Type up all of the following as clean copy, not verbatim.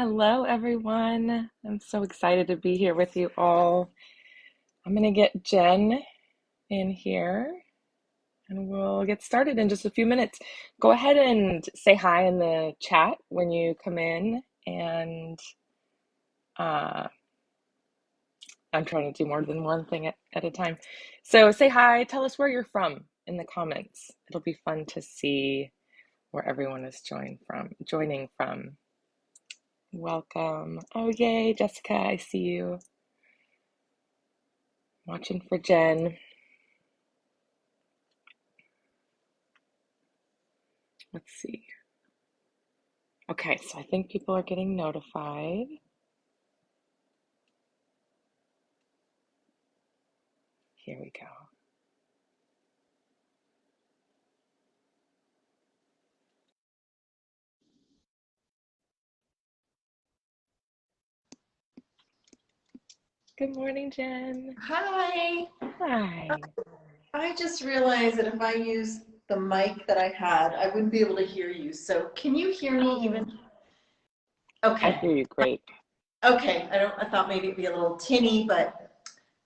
Hello, everyone. I'm so excited to be here with you all. I'm going to get Jen in here and we'll get started in just a few minutes. Go ahead and say hi in the chat when you come in, and uh, I'm trying to do more than one thing at a time. So say hi, tell us where you're from in the comments. It'll be fun to see where everyone is joining from. Welcome. Oh, yay, Jessica, I see you. Watching for Jen. Let's see. Okay, so I think people are getting notified. Here we go. Good morning, Jen. Hi. Hi. I just realized that if I use the mic that I had, I wouldn't be able to hear you. So can you hear me even? I Okay. hear you great. Okay. I thought maybe it'd be a little tinny, but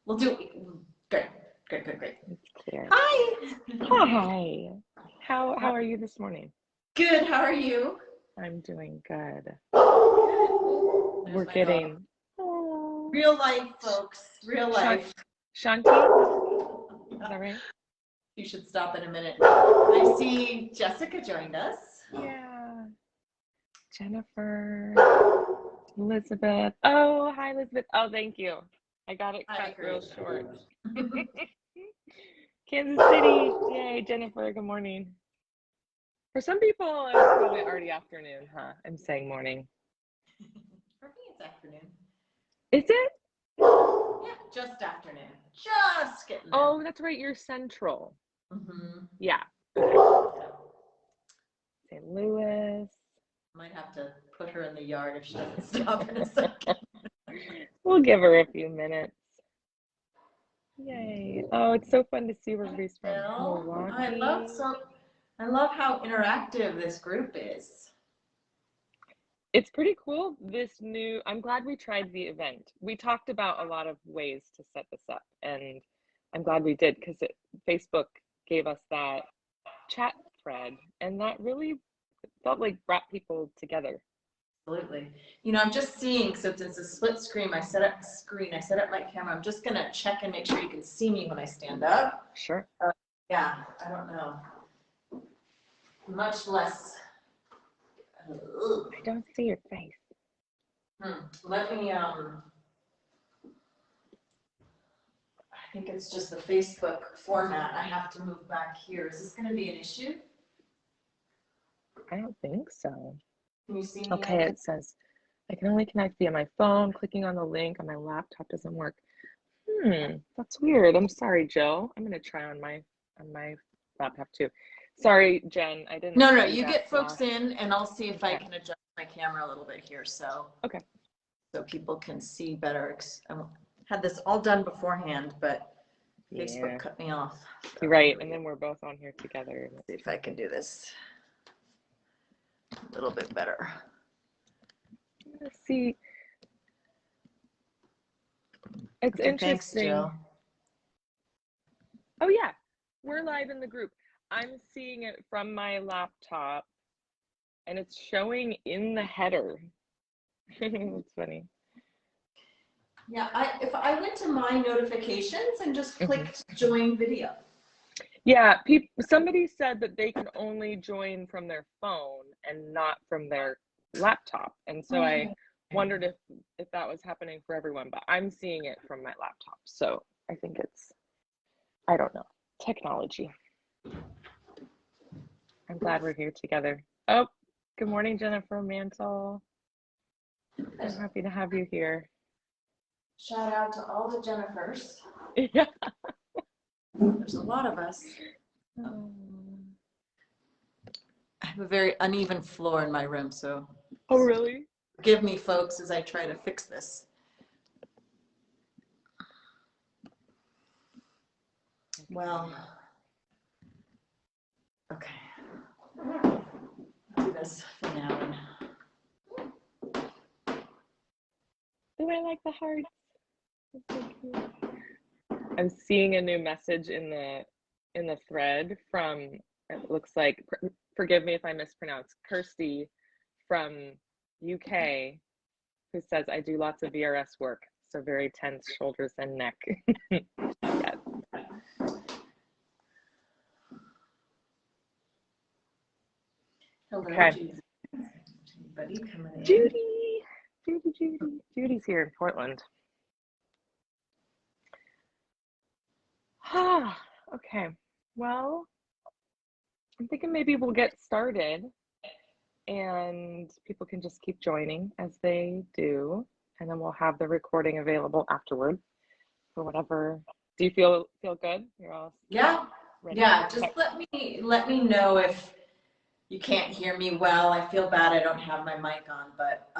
we'll do it. Great. Great. It's clear. Hi. Hi. How are you this morning? Good. How are you? I'm doing good. Good. There's We're my dog. getting Real life, folks. Real life. Shanti, is that right? You should stop in a minute. I see Jessica joined us. Yeah. Jennifer, Elizabeth. Oh, hi, Elizabeth. Oh, thank you. I got it cut real short. Kansas City. Yay, Jennifer. Good morning. For some people, it's probably already afternoon, huh? I'm saying morning. For me, it's afternoon. Is it? Yeah, just afternoon. Just getting there. Oh, that's right. You're central. Mm-hmm. Yeah. Okay. St. Louis. Might have to put her in the yard if she doesn't stop in a second. We'll give her a few minutes. Yay. Oh, it's so fun to see where everybody's from. Milwaukee. I love how interactive this group is. It's pretty cool. I'm glad we tried the event. We talked about a lot of ways to set this up, and I'm glad we did because Facebook gave us that chat thread, and that really felt like brought people together. Absolutely. You know, I'm just seeing, so since it's a split screen, I set up my camera. I'm just going to check and make sure you can see me when I stand up. Sure. Yeah, I don't know. Much less. I don't see your face. Let me, I think it's just the Facebook format. I have to move back here. Is this going to be an issue? I don't think so. Can you see me? Okay, it says I can only connect via my phone. Clicking on the link on my laptop doesn't work. That's weird. I'm sorry, Jill. I'm gonna try on my laptop too. Sorry, Jen. I didn't. No. You get folks in, and I'll see if I can adjust my camera a little bit here, so people can see better. I had this all done beforehand, but Facebook cut me off. You're right, and then we're both on here together. Let's see if I can do this a little bit better. Let's see. It's interesting. Thanks, Jill. Oh yeah, we're live in the group. I'm seeing it from my laptop, and it's showing in the header. It's funny. Yeah, if I went to my notifications and just clicked join video. Yeah, somebody said that they can only join from their phone and not from their laptop, and so I wondered if that was happening for everyone, but I'm seeing it from my laptop, so I think I don't know, technology. I'm glad we're here together. Oh, good morning, Jennifer Mantle. I'm happy to have you here. Shout out to all the Jennifers. Yeah. There's a lot of us. I have a very uneven floor in my room, so. Oh, really? Forgive me, folks, as I try to fix this. Well, okay. I'll do this for now. Oh, I like the hearts. That's so cute. I'm seeing a new message in the thread from, it looks like, forgive me if I mispronounce, Kirsty from UK, who says, I do lots of VRS work, so very tense shoulders and neck. Yes. Hello, Okay. Judy. Anybody coming in? Judy's here in Portland. Okay, well, I'm thinking maybe we'll get started and people can just keep joining as they do, and then we'll have the recording available afterward for whatever. Do you feel good? You're all ready? Yeah. Just let me know if you can't hear me well. I feel bad I don't have my mic on, but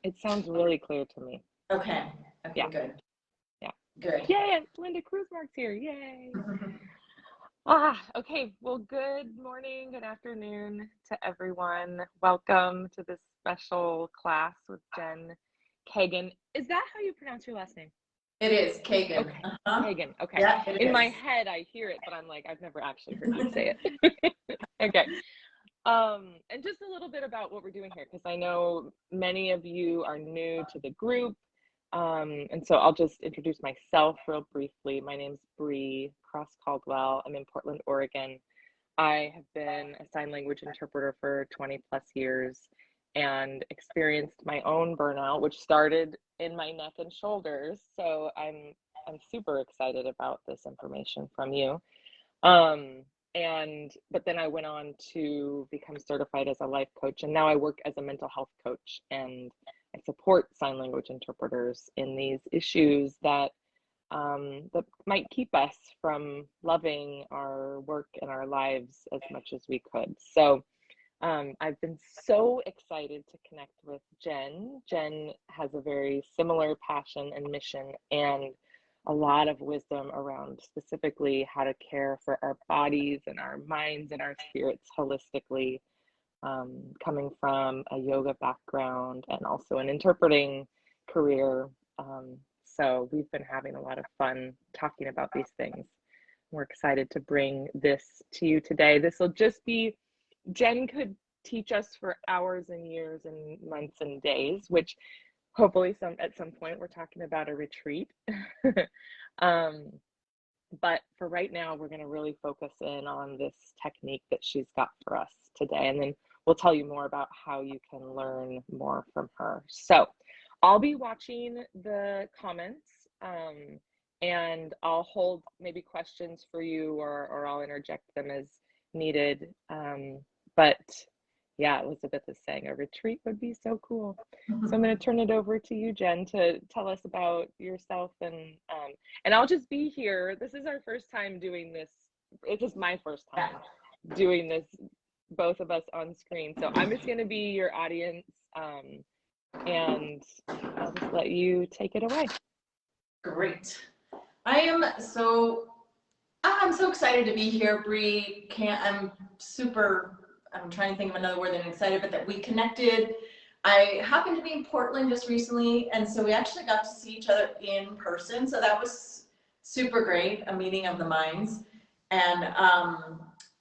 it sounds really clear to me. Okay, yeah. Good. Yeah. Good. Yay, Linda Cruzmark's here. Yay. Okay. Well, good morning, good afternoon to everyone. Welcome to this special class with Jen Kagan. Is that how you pronounce your last name? It is Kagan. Okay. Kagan. Okay. Yeah, in my head, I hear it, but I'm like, I've never actually heard you say it. Okay. And just a little bit about what we're doing here, because I know many of you are new to the group. And so I'll just introduce myself real briefly. My name's Bree Cross-Caldwell. I'm in Portland, Oregon. I have been a sign language interpreter for 20 plus years and experienced my own burnout, which started in my neck and shoulders. So I'm super excited about this information from you. But then I went on to become certified as a life coach, and now I work as a mental health coach, and I support sign language interpreters in these issues that that might keep us from loving our work and our lives as much as we could. So I've been so excited to connect with Jen. Jen has a very similar passion and mission, and a lot of wisdom around specifically how to care for our bodies and our minds and our spirits holistically, coming from a yoga background and also an interpreting career. So we've been having a lot of fun talking about these things. We're excited to bring this to you today. This will just be, Jen could teach us for hours and years and months and days, which hopefully at some point we're talking about a retreat. But for right now, we're going to really focus in on this technique that she's got for us today. And then we'll tell you more about how you can learn more from her. So I'll be watching the comments, and I'll hold maybe questions for you, or I'll interject them as needed. But yeah, Elizabeth is saying a retreat would be so cool. So I'm going to turn it over to you, Jen, to tell us about yourself, and I'll just be here. This is our first time doing this. It is my first time doing this, both of us on screen. So I'm just going to be your audience, and I'll just let you take it away. Great. I'm so excited to be here, Bree. I'm trying to think of another word than excited, but that we connected. I happened to be in Portland just recently, and so we actually got to see each other in person. So that was super great, a meeting of the minds. And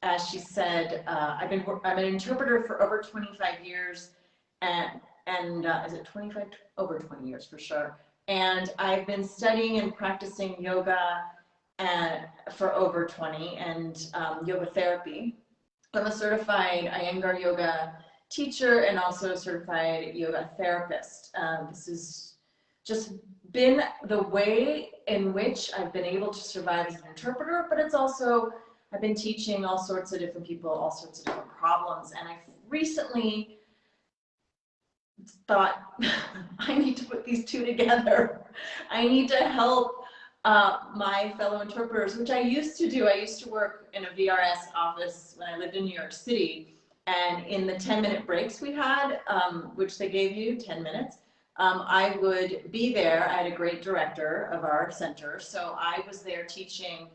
as she said, I'm an interpreter for over 25 years, and is it 25? Over 20 years for sure. And I've been studying and practicing yoga for over 20, and yoga therapy. I'm a certified Iyengar yoga teacher and also a certified yoga therapist. This has just been the way in which I've been able to survive as an interpreter, but it's also, I've been teaching all sorts of different people, all sorts of different problems. And I've recently thought, I need to put these two together. I need to help my fellow interpreters, which I used to do. I used to work in a VRS office when I lived in New York City, and in the 10-minute breaks we had, which they gave you 10 minutes, I would be there. I had a great director of our center, so I was there teaching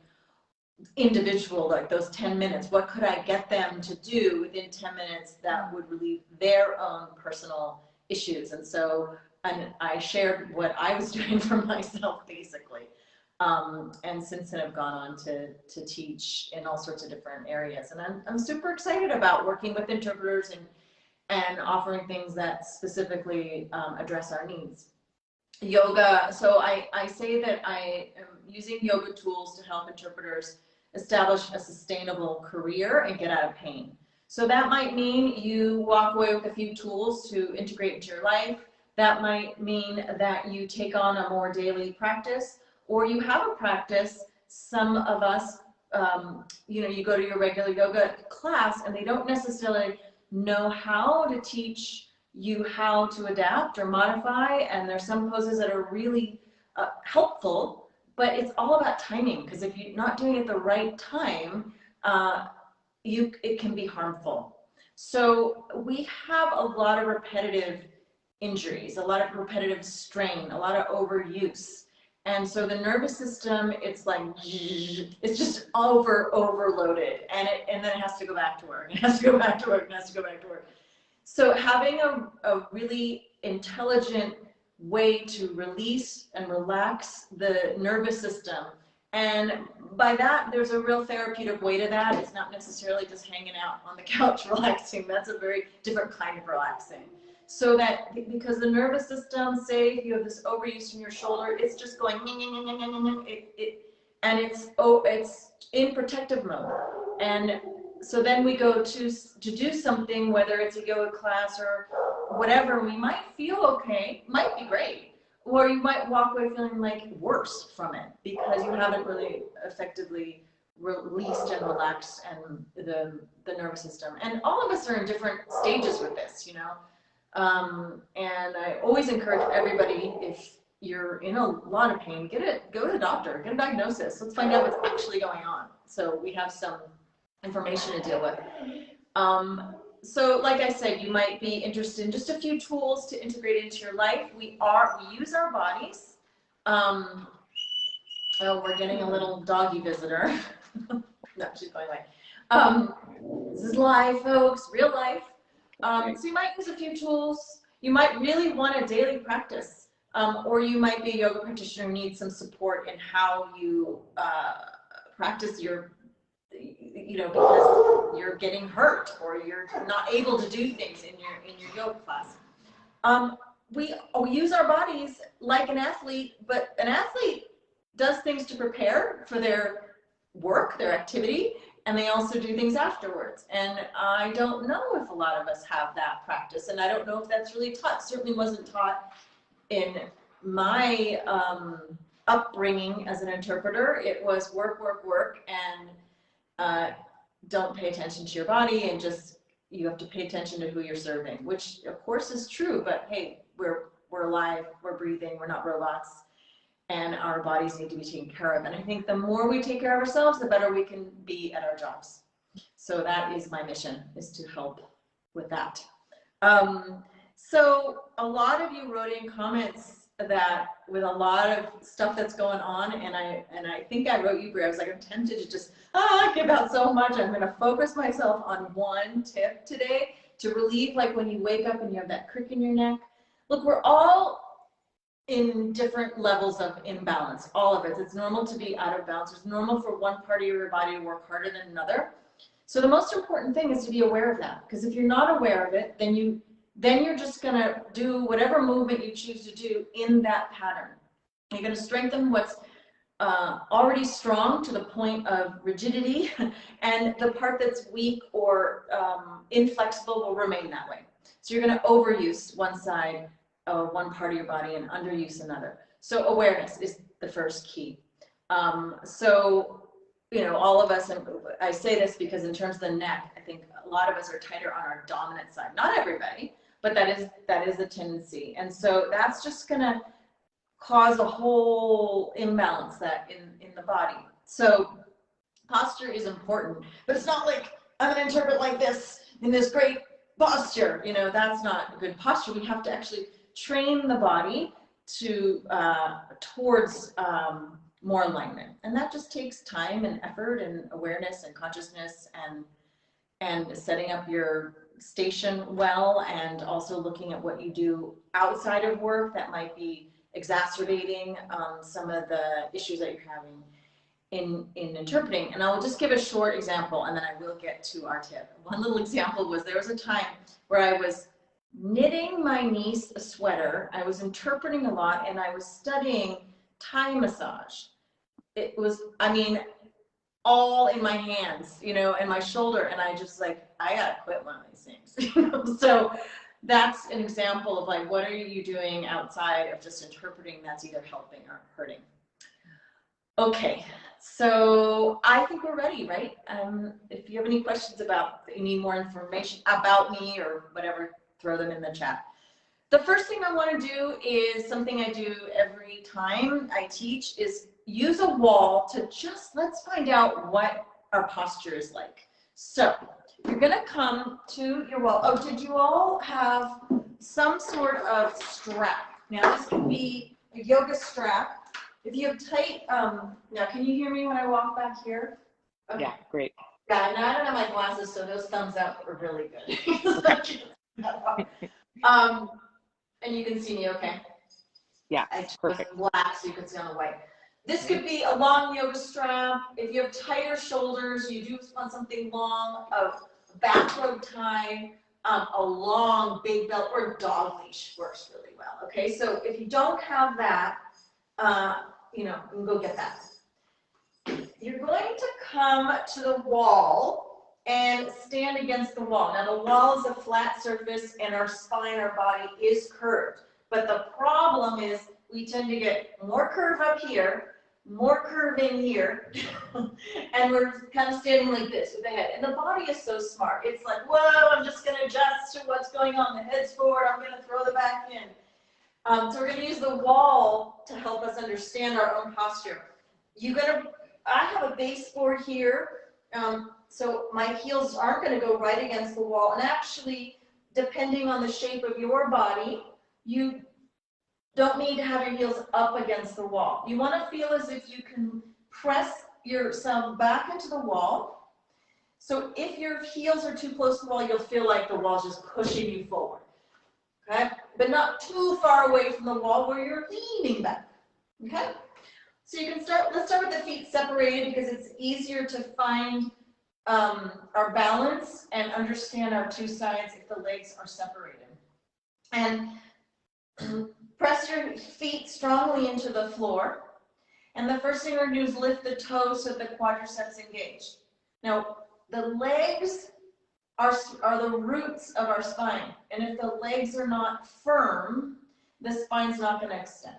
individual, like those 10 minutes, what could I get them to do within 10 minutes that would relieve their own personal issues. And so and I shared what I was doing for myself, basically. And since then I've gone on to teach in all sorts of different areas. And I'm super excited about working with interpreters and offering things that specifically address our needs. Yoga, so I say that I am using yoga tools to help interpreters establish a sustainable career and get out of pain. So that might mean you walk away with a few tools to integrate into your life. That might mean that you take on a more daily practice, or you have a practice. Some of us, you go to your regular yoga class and they don't necessarily know how to teach you how to adapt or modify, and there's some poses that are really helpful, but it's all about timing, because if you're not doing it at the right time, it can be harmful. So we have a lot of repetitive injuries, a lot of repetitive strain, a lot of overuse. And so the nervous system, it's like, it's just overloaded, and then it has to go back to work, it has to go back to work, it has to go back to work. So having a really intelligent way to release and relax the nervous system, and by that, there's a real therapeutic way to that. It's not necessarily just hanging out on the couch relaxing. That's a very different kind of relaxing. So that, because the nervous system, say if you have this overuse in your shoulder, it's just going, and it's in protective mode. And so then we go to do something, whether it's a yoga class or whatever, we might feel okay, might be great, or you might walk away feeling like worse from it because you haven't really effectively released and relaxed and the nervous system. And all of us are in different stages with this, and I always encourage everybody, if you're in a lot of pain, go to the doctor, get a diagnosis. Let's find out what's actually going on, so we have some information to deal with. So like I said, you might be interested in just a few tools to integrate into your life. We use our bodies. Oh, we're getting a little doggy visitor. No, she's going away. This is live, folks, real life. So you might use a few tools. You might really want a daily practice, or you might be a yoga practitioner and need some support in how you practice your, because you're getting hurt or you're not able to do things in your yoga class. We use our bodies like an athlete, but an athlete does things to prepare for their work, their activity, and they also do things afterwards. And I don't know if a lot of us have that practice, and I don't know if that's really taught. Certainly wasn't taught in my upbringing as an interpreter. It was work, work, work, and don't pay attention to your body, and just, you have to pay attention to who you're serving, which of course is true, but hey, we're alive, we're breathing, we're not robots, and our bodies need to be taken care of. And I think the more we take care of ourselves, the better we can be at our jobs. So that is my mission, is to help with that. So a lot of you wrote in comments that with a lot of stuff that's going on, and I think I wrote you, Brie, I was like, I'm tempted to just give out so much. I'm going to focus myself on one tip today to relieve, like when you wake up and you have that crick in your neck. Look, we're all in different levels of imbalance, all of it. It's normal to be out of balance. It's normal for one part of your body to work harder than another. So the most important thing is to be aware of that, because if you're not aware of it, then you're just going to do whatever movement you choose to do in that pattern. You're going to strengthen what's already strong to the point of rigidity, and the part that's weak or inflexible will remain that way. So you're going to overuse one side, one part of your body, and underuse another. So awareness is the first key. So, all of us, and I say this because in terms of the neck, I think a lot of us are tighter on our dominant side. Not everybody, but that is a tendency. And so that's just going to cause a whole imbalance that in the body. So posture is important, but it's not like I'm going to interpret like this in this great posture. That's not good posture. We have to actually train the body to towards more alignment, and that just takes time and effort and awareness and consciousness and setting up your station well, and also looking at what you do outside of work that might be exacerbating some of the issues that you're having in interpreting. And I will just give a short example, and then I will get to our tip. One little example was, there was a time where I was knitting my niece a sweater. I was interpreting a lot, and I was studying Thai massage. It was, I mean, all in my hands, you know, and my shoulder, and I just like, I gotta quit one of these things. You know? So that's an example of like, what are you doing outside of just interpreting that's either helping or hurting? Okay, so I think we're ready, right? If you have any questions about, you need more information about me or whatever, throw them in the chat. The first thing I want to do is something I do every time I teach, is use a wall to just, let's find out what our posture is like. So you're going to come to your wall. Oh, did you all have some sort of strap? Now this could be a yoga strap. If you have tight, now can you hear me when I walk back here? Okay. Yeah, great. Yeah, now I don't have my glasses, so those thumbs up are really good. And you can see me okay? Yeah, I chose perfect. black so you can see on the white. This could be a long yoga strap. If you have tighter shoulders, you do want something long, a bathrobe tie, a long big belt, or a dog leash works really well. Okay, so if you don't have that, you know, you can go get that. You're going to come to the wall and stand against the wall. Now the wall is a flat surface, and our spine, our body is curved. But the problem is we tend to get more curve up here, more curve in here, and we're kind of standing like this with the head. And the body is so smart. It's like, whoa, I'm just going to adjust to what's going on. The head's forward. I'm going to throw the back in. So we're going to use the wall to help us understand our own posture. I have a baseboard here, so my heels aren't going to go right against the wall. And actually, depending on the shape of your body, you don't need to have your heels up against the wall. You want to feel as if you can press yourself back into the wall. So if your heels are too close to the wall, you'll feel like the wall's just pushing you forward. Okay? But not too far away from the wall where you're leaning back. Okay? So you can start, let's start with the feet separated, because it's easier to find our balance and understand our two sides if the legs are separated. And press your feet strongly into the floor. And the first thing we're going to do is lift the toes so the quadriceps engage. Now, the legs are the roots of our spine. And if the legs are not firm, the spine's not going to extend.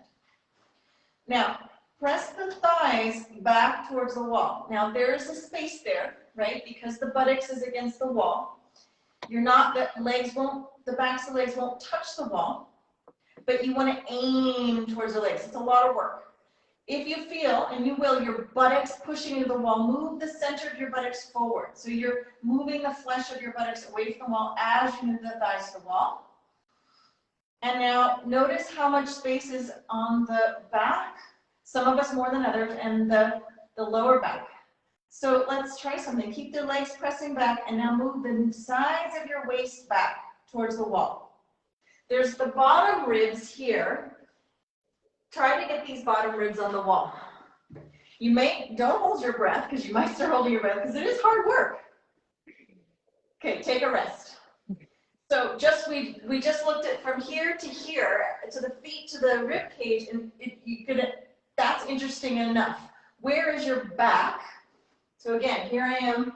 Now, press the thighs back towards the wall. Now, there is a space there, right? Because the buttocks is against the wall. The backs of the legs won't touch the wall, but you want to aim towards the legs. It's a lot of work. If you feel, and you will, your buttocks pushing into the wall, move the center of your buttocks forward. So you're moving the flesh of your buttocks away from the wall as you move the thighs to the wall. And now notice how much space is on the back, some of us more than others, and the lower back. So let's try something. Keep the legs pressing back, and now move the sides of your waist back towards the wall. There's the bottom ribs here. Try to get these bottom ribs on the wall. Don't hold your breath, because you might start holding your breath, because it is hard work. Okay, take a rest. So we just looked at from here to here, to the feet to the rib cage, and that's interesting enough. Where is your back? So again, here I am.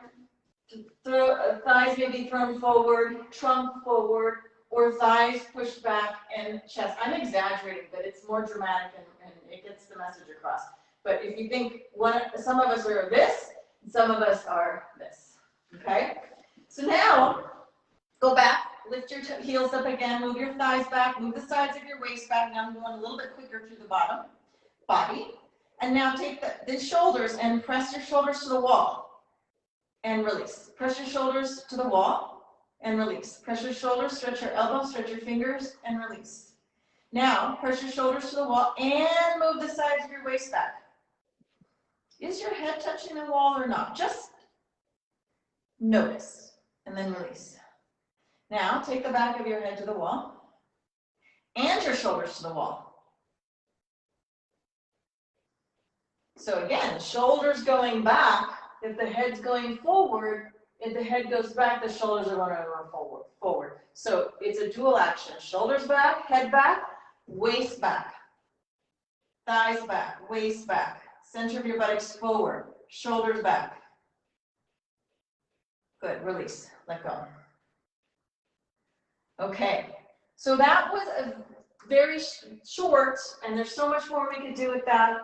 Thighs may be thrown forward, trunk forward, or thighs pushed back, and chest. I'm exaggerating, but it's more dramatic and it gets the message across. But if you think some of us are this, some of us are this. Okay? So now, go back, lift your heels up again, move your thighs back, move the sides of your waist back. Now I'm going a little bit quicker through the bottom body. And now take the shoulders and press your shoulders to the wall and release. Press your shoulders to the wall and release. Press your shoulders, stretch your elbows, stretch your fingers, and release. Now, press your shoulders to the wall and move the sides of your waist back. Is your head touching the wall or not? Just notice and then release. Now take the back of your head to the wall and your shoulders to the wall. So again, shoulders going back. If the head's going forward, if the head goes back, the shoulders are going to run forward. So it's a dual action. Shoulders back, head back, waist back. Thighs back, waist back. Center of your buttocks forward. Shoulders back. Good, release, let go. Okay, so that was a very short, and there's so much more we could do with that,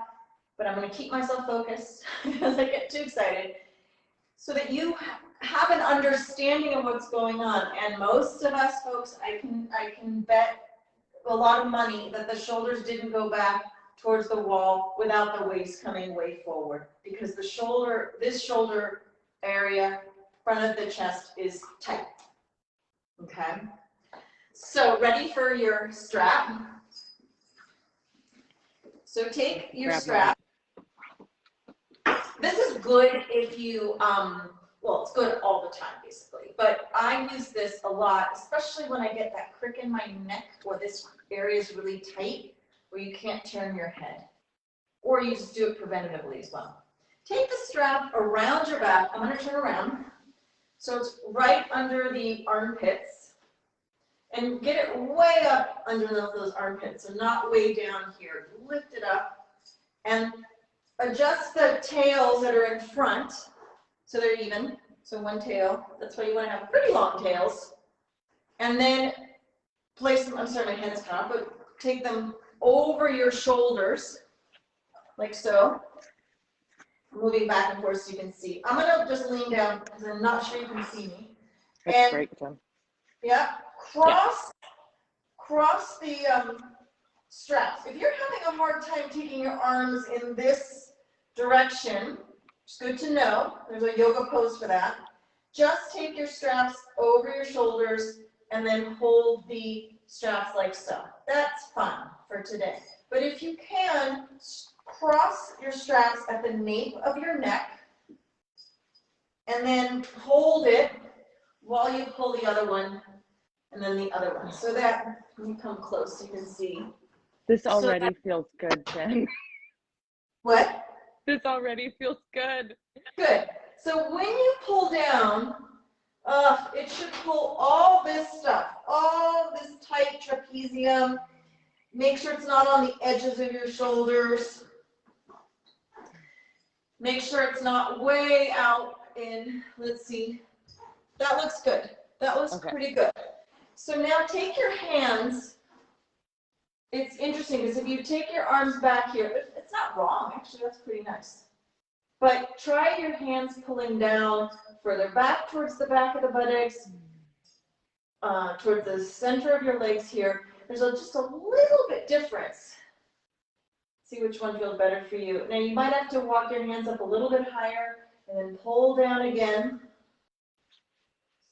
but I'm going to keep myself focused because I get too excited, so that you have an understanding of what's going on. And most of us folks, I can bet a lot of money that the shoulders didn't go back towards the wall without the waist coming way forward, because the shoulder, this shoulder area, front of the chest is tight. Okay, so ready for your strap. So take your strap. This is good if you, well, it's good all the time basically, but I use this a lot, especially when I get that crick in my neck or this area is really tight where you can't turn your head, or you just do it preventatively as well. Take the strap around your back. I'm going to turn around. So it's right under the armpits, and get it way up under those armpits, so not way down here. Lift it up and adjust the tails that are in front so they're even. So one tail, that's why you want to have pretty long tails. And then place them, I'm sorry, my hand's cut off, but take them over your shoulders, like so. Moving back and forth so you can see. I'm going to just lean down because I'm not sure you can see me. That's great, Jen. Yeah, cross the straps. If you're having a hard time taking your arms in this direction, it's good to know. There's a yoga pose for that. Just take your straps over your shoulders and then hold the straps like so. That's fun for today. But if you can, cross your straps at the nape of your neck and then hold it while you pull the other one and then the other one. So that, let me come close so you can see. This already feels good, Jen. What? This already feels good. Good. So when you pull down, it should pull all this stuff, all this tight trapezium. Make sure it's not on the edges of your shoulders. Make sure it's not way out in, let's see. That looks good. That looks pretty good. So now take your hands. It's interesting because if you take your arms back here, it's not wrong. Actually, that's pretty nice. But try your hands pulling down further back towards the back of the buttocks, towards the center of your legs here. There's just a little bit difference. See which one feels better for you. Now you might have to walk your hands up a little bit higher and then pull down again.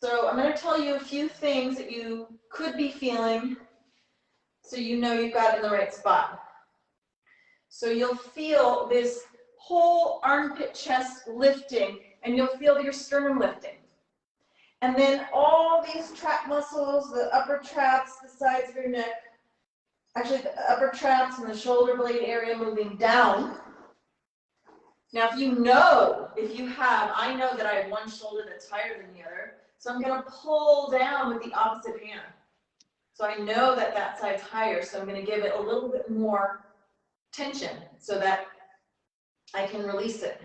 So I'm going to tell you a few things that you could be feeling so you know you've got it in the right spot. So you'll feel this whole armpit chest lifting, and you'll feel your sternum lifting. And then all these trap muscles, the upper traps, the sides of your neck, actually the upper traps and the shoulder blade area moving down. Now if you have, I know that I have one shoulder that's higher than the other, so I'm going to pull down with the opposite hand. So I know that that side's higher, so I'm going to give it a little bit more tension so that I can release it.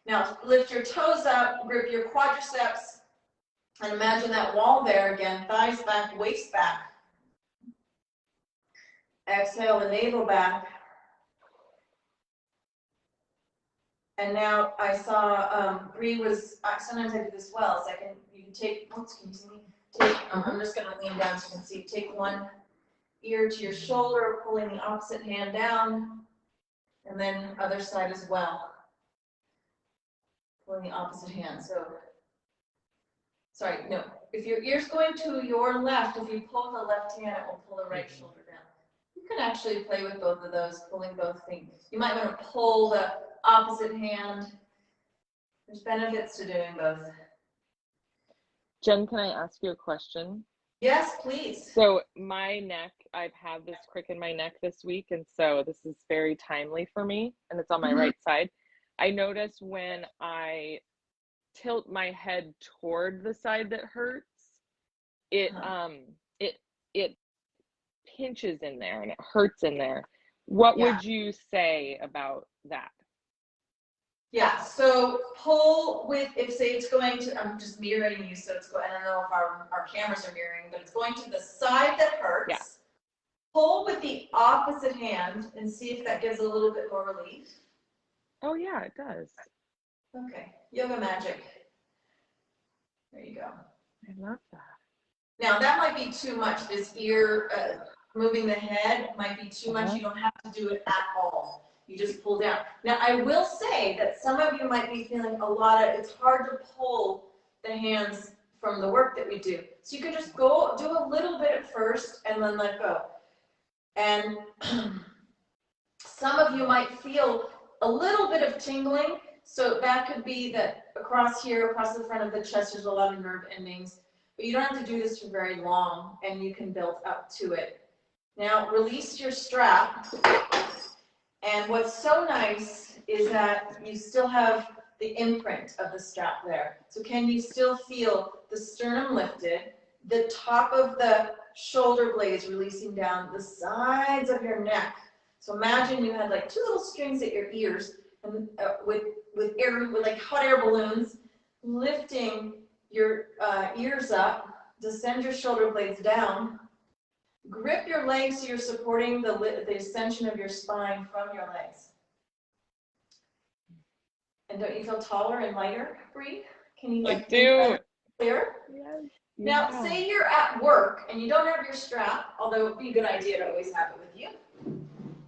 Now lift your toes up, grip your quadriceps, and imagine that wall there again, thighs back, waist back. Exhale the navel back. And now I saw Bree was, sometimes I do this well, so you can take, oops, can you see me? I'm just going to lean down so you can see. Take one ear to your shoulder, pulling the opposite hand down, and then other side as well. Pulling the opposite hand. So, sorry, no. If your ear's going to your left, if you pull the left hand, it will pull the right shoulder down. You can actually play with both of those, pulling both things. You might want to pull the opposite hand. There's benefits to doing both. Jen, can I ask you a question? Yes, please. So my neck, I've had this crick in my neck this week, and so this is very timely for me, and it's on my right side. I notice when I tilt my head toward the side that hurts, it it it pinches in there and it hurts in there. What would you say about that? Yeah, so pull with, if say it's going to, I'm just mirroring you, so it's going, I don't know if our cameras are mirroring, but it's going to the side that hurts. Yeah. Pull with the opposite hand and see if that gives a little bit more relief. Oh yeah, it does. Okay, yoga magic. There you go. I love that. Now that might be too much, this ear, moving the head might be too much. You don't have to do it at all. You just pull down. Now, I will say that some of you might be feeling a lot of, it's hard to pull the hands from the work that we do. So you can just go do a little bit at first and then let go. And some of you might feel a little bit of tingling. So that could be that across here, across the front of the chest, there's a lot of nerve endings. But you don't have to do this for very long, and you can build up to it. Now, release your strap. And what's so nice is that you still have the imprint of the strap there. So can you still feel the sternum lifted, the top of the shoulder blades releasing down the sides of your neck? So imagine you had like two little strings at your ears, and with like hot air balloons, lifting your ears up, descend your shoulder blades down. Grip your legs so you're supporting the extension of your spine from your legs. And don't you feel taller and lighter, Bree? Can you like do clear? Yes. Now, say you're at work and you don't have your strap, although it would be a good idea to always have it with you.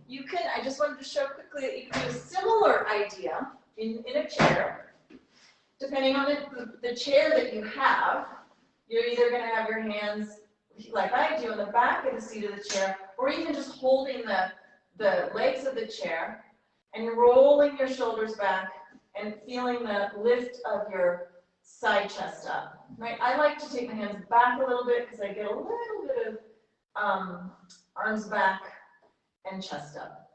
You can, I just wanted to show quickly that you can do a similar idea in a chair. Depending on the chair that you have, you're either going to have your hands like I do on the back of the seat of the chair, or even just holding the legs of the chair, and you're rolling your shoulders back and feeling the lift of your side chest up. Right? I like to take my hands back a little bit because I get a little bit of arms back and chest up.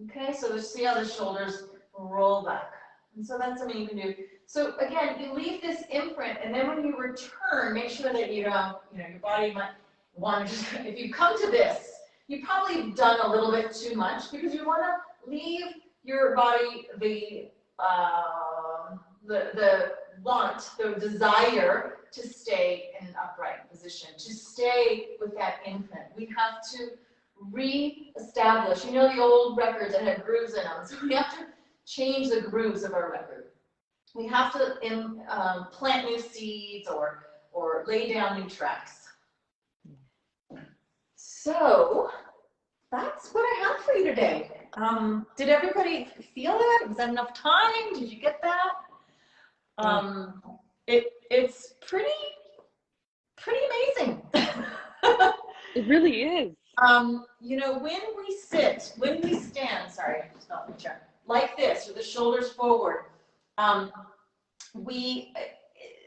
Okay, so let's see how the shoulders roll back. And so that's something you can do. So again, you leave this imprint, and then when you return, make sure that you don't, your body might want to just, if you come to this, you probably have done a little bit too much, because you want to leave your body the desire to stay in an upright position, to stay with that imprint. We have to re-establish, the old records that had grooves in them, so we have to change the grooves of our record. We have to plant new seeds or lay down new tracks. So that's what I have for you today. Did everybody feel that? Was that enough time? Did you get that? It's pretty amazing. It really is. When we stand, sorry, I just knocked my chair, like this, with the shoulders forward,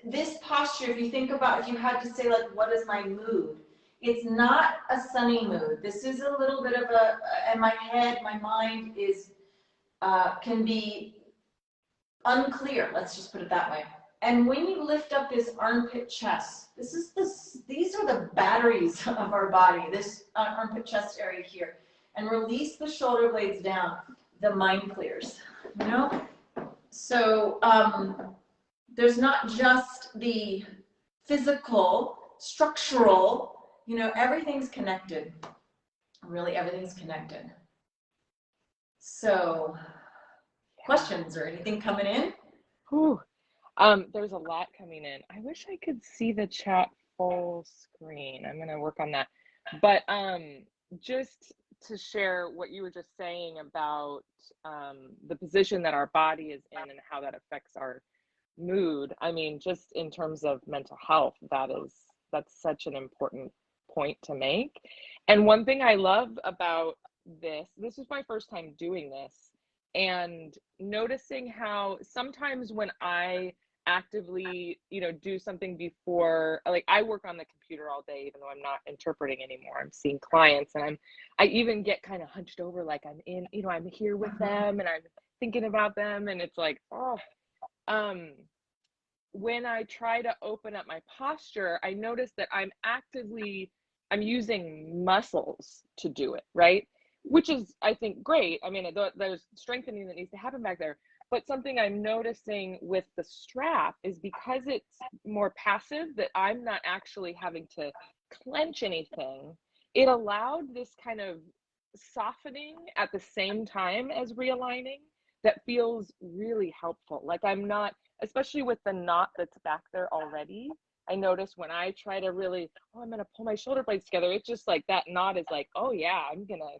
this posture, if you think about, if you had to say, like, what is my mood? It's not a sunny mood. This is a little bit of and my head, my mind can be unclear. Let's just put it that way. And when you lift up this armpit chest, these are the batteries of our body, this armpit chest area here, and release the shoulder blades down, the mind clears, So there's not just the physical, structural, everything's connected. Really, everything's connected. So, questions or anything coming in? Whew. There's a lot coming in. I wish I could see the chat full screen. I'm gonna work on that. But just to share what you were just saying about the position that our body is in and how that affects our mood. I mean, just in terms of mental health, that's such an important point to make. And one thing I love about this is my first time doing this, and noticing how sometimes when I actively, do something before, like I work on the computer all day, even though I'm not interpreting anymore. I'm seeing clients, and I even get kind of hunched over, like I'm in, I'm here with them and I'm thinking about them. And it's like, when I try to open up my posture, I notice that I'm using muscles to do it, right? Which is, I think, great. I mean, there's strengthening that needs to happen back there. But something I'm noticing with the strap is because it's more passive, that I'm not actually having to clench anything. It allowed this kind of softening at the same time as realigning that feels really helpful. Like I'm not, especially with the knot that's back there already. I notice when I try to really, I'm going to pull my shoulder blades together, it's just like that knot is like, oh yeah, I'm going to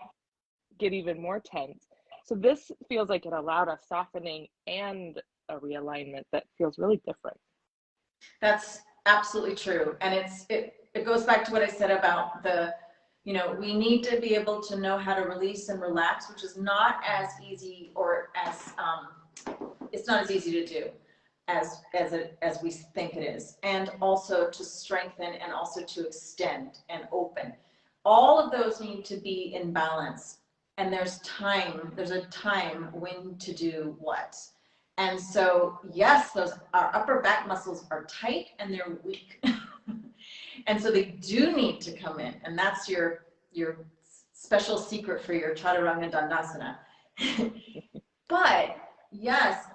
get even more tense. So this feels like it allowed a softening and a realignment that feels really different. That's absolutely true. And it goes back to what I said about we need to be able to know how to release and relax, which is not as easy, or as it's not as easy to do as we think it is. And also to strengthen, and also to extend and open. All of those need to be in balance. And there's a time when to do what. And so, yes, our upper back muscles are tight and they're weak. And so they do need to come in. And that's your special secret for your Chaturanga Dandasana. But yes,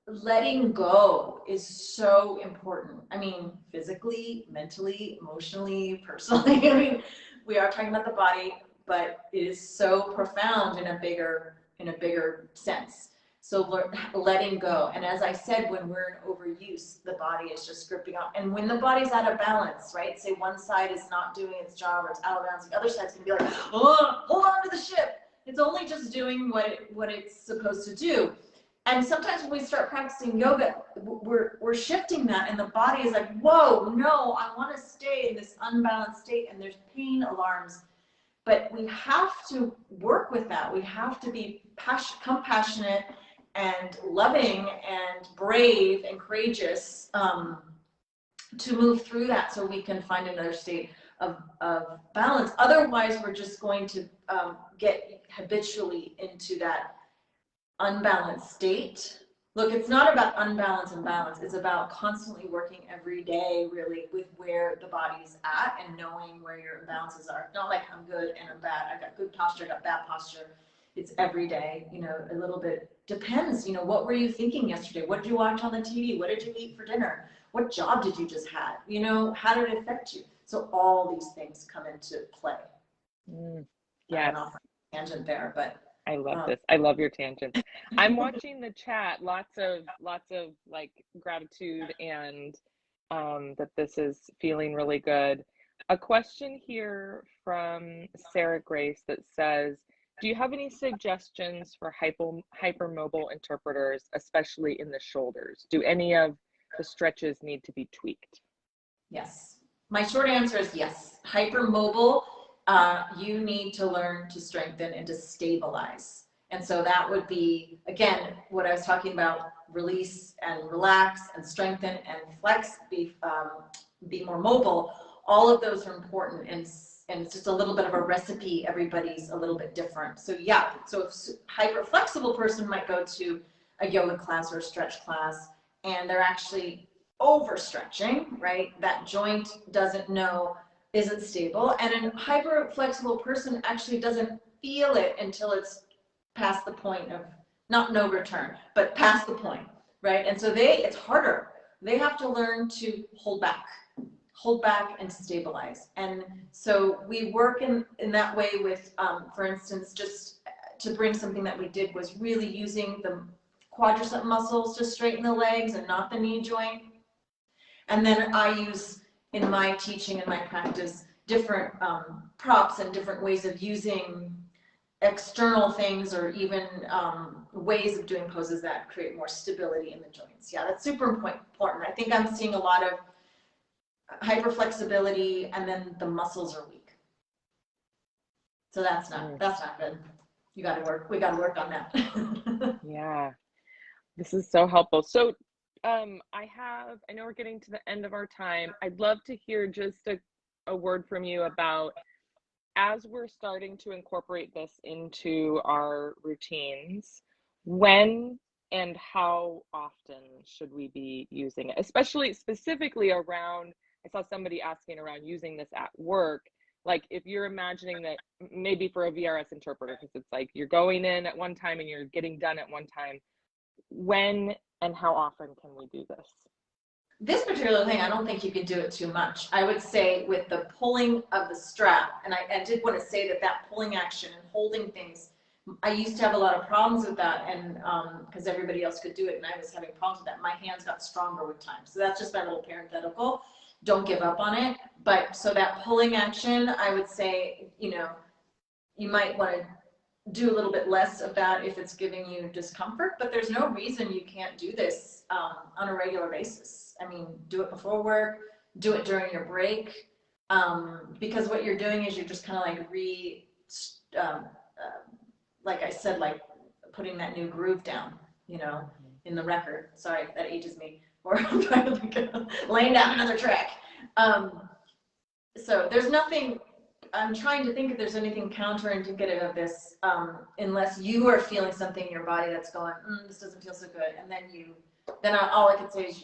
letting go is so important. I mean, physically, mentally, emotionally, personally. I mean, we are talking about the body, but it is so profound in a bigger sense. So letting go. And as I said, when we're in overuse, the body is just gripping up. And when the body's out of balance, right? Say one side is not doing its job, or it's out of balance, the other side's gonna be like, oh, hold on to the ship. It's only just doing what it's supposed to do. And sometimes when we start practicing yoga, we're shifting that, and the body is like, whoa, no, I want to stay in this unbalanced state, and there's pain alarms. But we have to work with that. We have to be compassionate and loving and brave and courageous to move through that, so we can find another state of balance. Otherwise, we're just going to get habitually into that unbalanced state. Look, it's not about unbalance and balance. It's about constantly working every day, really, with where the body's at and knowing where your imbalances are. Not like I'm good and I'm bad. I got good posture, I got bad posture. It's every day, a little bit depends. What were you thinking yesterday? What did you watch on the TV? What did you eat for dinner? What job did you just have? How did it affect you? So all these things come into play. Yes. Off tangent there, but I love this. I love your tangents. I'm watching the chat. Lots of like gratitude, and that this is feeling really good. A question here from Sarah Grace that says, do you have any suggestions for hypermobile interpreters, especially in the shoulders? Do any of the stretches need to be tweaked? Yes. My short answer is yes. Hypermobile, you need to learn to strengthen and to stabilize. And so that would be, again, what I was talking about: release and relax and strengthen and flex, be more mobile. All of those are important, and it's just a little bit of a recipe. Everybody's a little bit different. So yeah, so if hyper flexible person might go to a yoga class or a stretch class, and they're actually overstretching, right? That joint isn't stable, and a hyper flexible person actually doesn't feel it until it's past the point of not no return, but past the point, right? And so it's harder. They have to learn to hold back and stabilize. And so we work in that way with, for instance, just to bring something that we did was really using the quadricep muscles to straighten the legs and not the knee joint. And then I use, in my teaching and my practice, different props and different ways of using external things, or even ways of doing poses that create more stability in the joints. Yeah, that's super important. I think I'm seeing a lot of hyperflexibility, and then the muscles are weak. So that's not good. We got to work on that. Yeah, this is so helpful. So I know we're getting to the end of our time. I'd love to hear just a word from you about, as we're starting to incorporate this into our routines, when and how often should we be using it? Especially specifically around, I saw somebody asking around using this at work. Like if you're imagining that maybe for a VRS interpreter, because it's like you're going in at one time and you're getting done at one time, when and how often can we do this? This particular thing, I don't think you can do it too much. I would say with the pulling of the strap, and I did want to say that pulling action and holding things, I used to have a lot of problems with that, and because everybody else could do it and I was having problems with that. My hands got stronger with time. So that's just my little parenthetical. Don't give up on it. But so that pulling action, I would say, you might want to do a little bit less of that if it's giving you discomfort, but there's no reason you can't do this on a regular basis. I mean, do it before work, do it during your break, because what you're doing is you're just kind of like I said, like putting that new groove down, in the record. Sorry, that ages me. Or I'm trying to think of laying down another track. So there's nothing, I'm trying to think if there's anything counterindicative of this, unless you are feeling something in your body that's going, this doesn't feel so good. And then all I could say is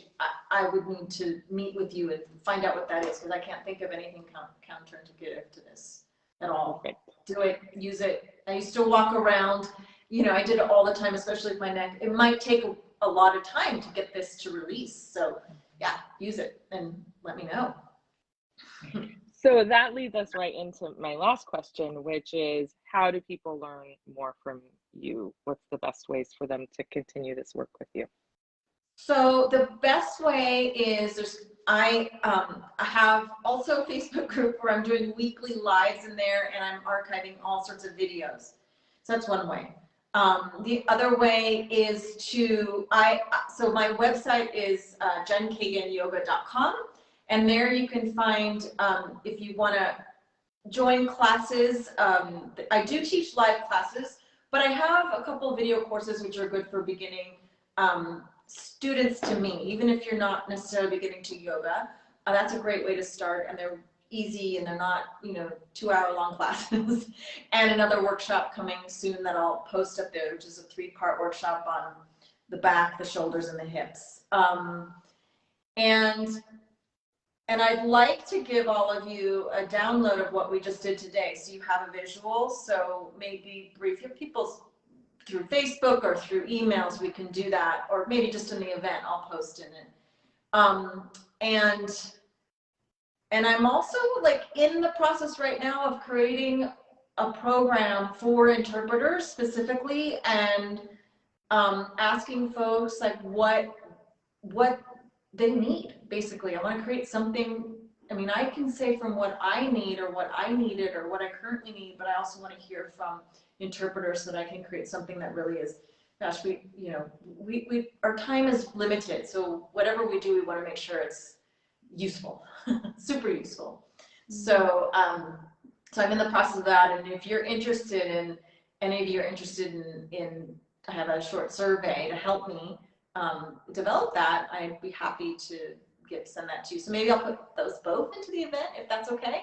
I would need to meet with you and find out what that is, because I can't think of anything counterindicative to this at all. Perfect. Do it, use it. I used to walk around, I did it all the time, especially with my neck. It might take a lot of time to get this to release. So yeah, use it and let me know. So that leads us right into my last question, which is, how do people learn more from you? What's the best ways for them to continue this work with you? So the best way is I have also a Facebook group where I'm doing weekly lives in there, and I'm archiving all sorts of videos. So that's one way. The other way is so my website is jenkaganyoga.com, and there you can find, if you want to join classes, I do teach live classes, but I have a couple video courses which are good for beginning students to me, even if you're not necessarily beginning to yoga. That's a great way to start, and they're easy and they're not 2-hour-long classes. And another workshop coming soon that I'll post up there, which is a 3-part workshop on the back, the shoulders, and the hips. And I'd like to give all of you a download of what we just did today, so you have a visual. So maybe brief your people through Facebook or through emails, we can do that, or maybe just in the event, I'll post in it. And I'm also in the process right now of creating a program for interpreters specifically, and asking folks what they need. Basically, I want to create something. I mean, I can say from what I need or what I needed or what I currently need, but I also want to hear from interpreters so that I can create something that really is, gosh, our time is limited. So whatever we do, we want to make sure it's useful, super useful. So, so I'm in the process of that. And if you're interested in, any of you are interested in I have a short survey to help me develop that, I'd be happy to send that to you. So maybe I'll put those both into the event, if that's okay.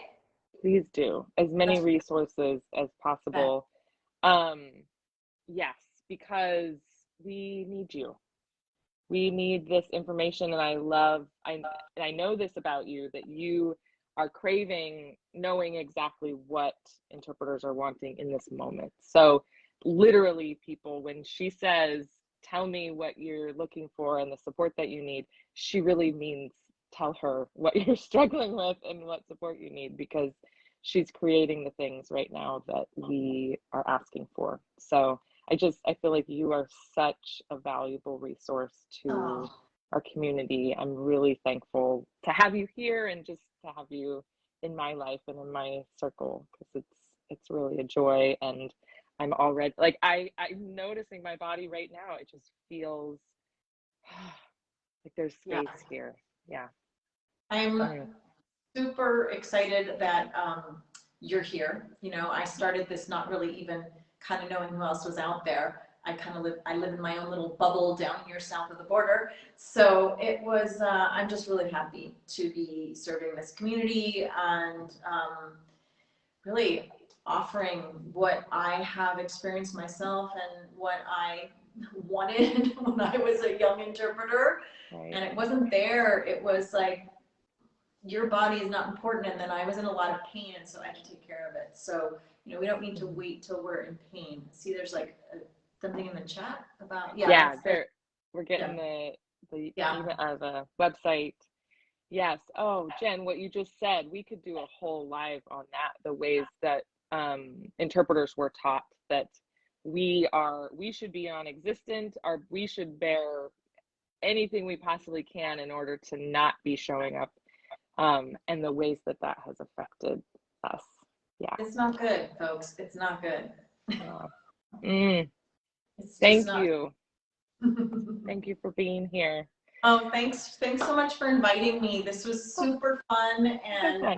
Please do. As many resources as possible. Yes, because we need you. We need this information, and I know this about you, that you are craving knowing exactly what interpreters are wanting in this moment. So literally, people, when she says, tell me what you're looking for and the support that you need, she really means tell her what you're struggling with and what support you need, because she's creating the things right now that we are asking for. So I feel like you are such a valuable resource to our community. I'm really thankful to have you here and just to have you in my life and in my circle, because it's really a joy. And I'm already I'm noticing my body right now. It just feels like there's space here. Yeah. I'm super excited that you're here. I started this not really even kind of knowing who else was out there. I live in my own little bubble down here south of the border. So it was, I'm just really happy to be serving this community and really offering what I have experienced myself and what I wanted when I was a young interpreter. Right. And it wasn't there. It was like, your body is not important. And then I was in a lot of pain, and so I had to take care of it. So, we don't need to wait till we're in pain. See, there's like something in the chat about, we're getting the email, the website. Yes. Oh, Jen, what you just said, we could do a whole live on that, the ways that interpreters were taught that we should be non-existent, or we should bear anything we possibly can in order to not be showing up, and the ways that has affected us. Yeah. It's not good, folks. It's not good. Thank you. Thank you for being here. Oh, thanks so much for inviting me. This was super fun, and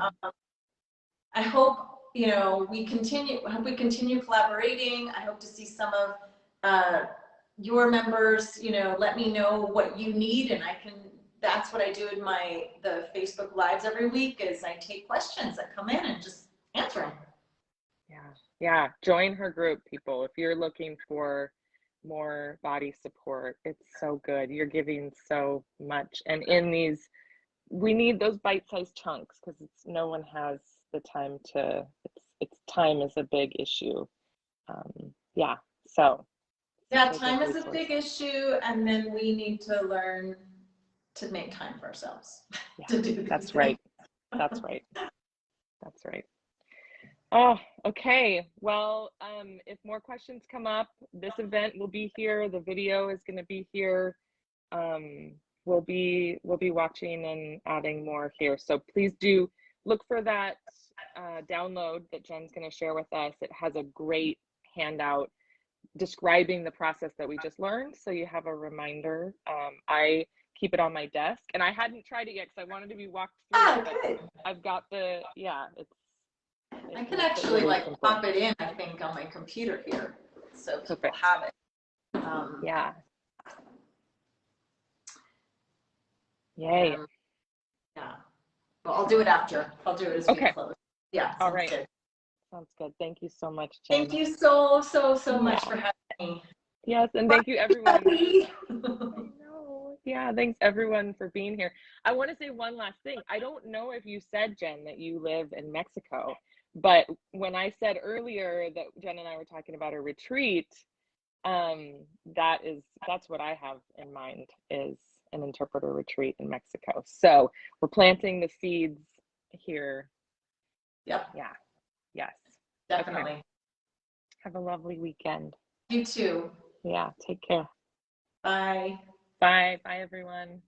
I hope we continue collaborating. I hope to see some of your members. Let me know what you need, and that's what I do in the Facebook Lives every week. Is I take questions that come in and just answer them. Yeah. Join her group, people. If you're looking for more body support, it's so good. You're giving so much, and we need those bite-sized chunks, because no one has the time to. It's time is a big issue. Time is a big issue, and then we need to learn to make time for ourselves. To do these That's things. right. That's right. That's right. Oh, okay. Well, if more questions come up, this event will be here. The video is going to be here. We'll be watching and adding more here. So please do look for that download that Jen's going to share with us. It has a great handout describing the process that we just learned, so you have a reminder. I keep it on my desk, and I hadn't tried it yet because I wanted to be walked through it, but I've got I can actually pop it in, I think, on my computer here, so people have it. Yay. Well, I'll do it after. I'll do it as we close. Yeah. All right. Good. Sounds good. Thank you so much, Jen. Thank you so much for having me. Yes, and thank you, everyone. I know. Yeah, thanks everyone for being here. I want to say one last thing. I don't know if you said, Jen, that you live in Mexico, but when I said earlier that Jen and I were talking about a retreat, that's what I have in mind, is an interpreter retreat in Mexico. So we're planting the seeds here. Yep. Yeah. Yes. Definitely. Okay. Have a lovely weekend. You too. Yeah. Take care. Bye. Bye. Bye, everyone.